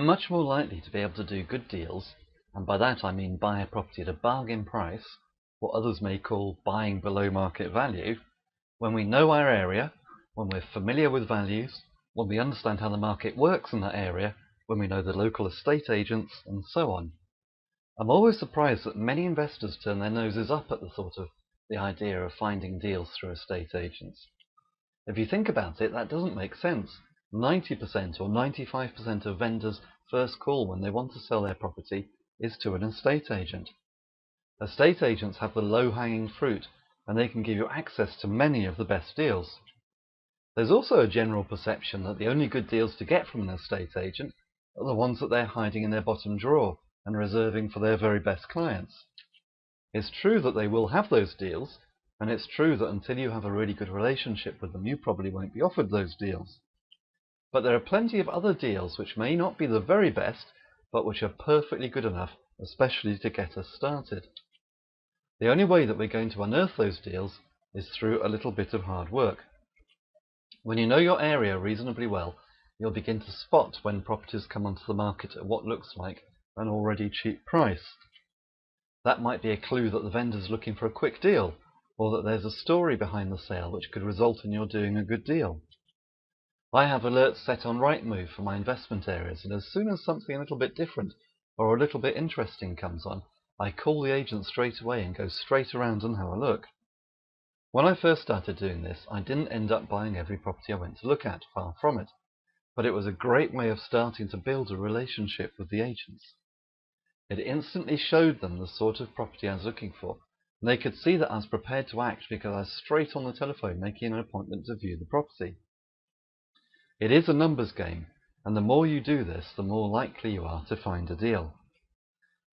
much more likely to be able to do good deals, and by that I mean buy a property at a bargain price, what others may call buying below market value, when we know our area, when we're familiar with values, when we understand how the market works in that area, when we know the local estate agents, and so on. I'm always surprised that many investors turn their noses up at the idea of finding deals through estate agents. If you think about it, that doesn't make sense. 90% or 95% of vendors' first call when they want to sell their property is to an estate agent. Estate agents have the low-hanging fruit, and they can give you access to many of the best deals. There's also a general perception that the only good deals to get from an estate agent are the ones that they're hiding in their bottom drawer and reserving for their very best clients. It's true that they will have those deals, and it's true that until you have a really good relationship with them, you probably won't be offered those deals. But there are plenty of other deals which may not be the very best, but which are perfectly good enough, especially to get us started. The only way that we're going to unearth those deals is through a little bit of hard work. When you know your area reasonably well, you'll begin to spot when properties come onto the market at what looks like an already cheap price. That might be a clue that the vendor's looking for a quick deal, or that there's a story behind the sale which could result in your doing a good deal. I have alerts set on Rightmove for my investment areas, and as soon as something a little bit different or a little bit interesting comes on, I call the agent straight away and go straight around and have a look. When I first started doing this, I didn't end up buying every property I went to look at, far from it, but it was a great way of starting to build a relationship with the agents. It instantly showed them the sort of property I was looking for, and they could see that I was prepared to act because I was straight on the telephone making an appointment to view the property. It is a numbers game, and the more you do this, the more likely you are to find a deal.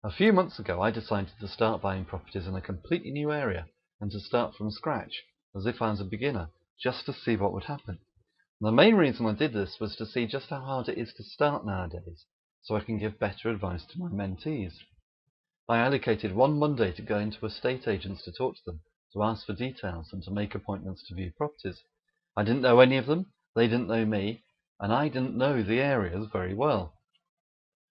A few months ago, I decided to start buying properties in a completely new area and to start from scratch, as if I was a beginner, just to see what would happen. And the main reason I did this was to see just how hard it is to start nowadays, so I can give better advice to my mentees. I allocated one Monday to go into estate agents to talk to them, to ask for details, and to make appointments to view properties. I didn't know any of them, they didn't know me, and I didn't know the areas very well.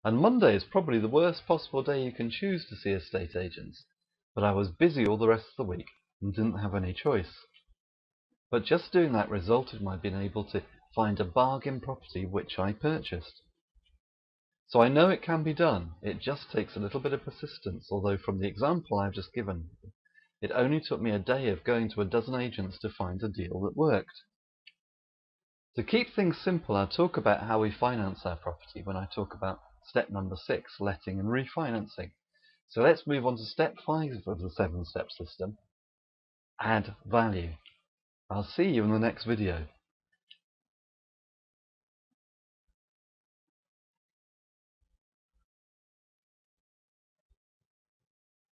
And Monday is probably the worst possible day you can choose to see estate agents, but I was busy all the rest of the week and didn't have any choice. But just doing that resulted in my being able to find a bargain property which I purchased. So I know it can be done, it just takes a little bit of persistence, although from the example I've just given, it only took me a day of going to a dozen agents to find a deal that worked. To keep things simple, I'll talk about how we finance our property when I talk about step number 6, letting and refinancing. So let's move on to step 5 of the 7-step system, add value. I'll see you in the next video.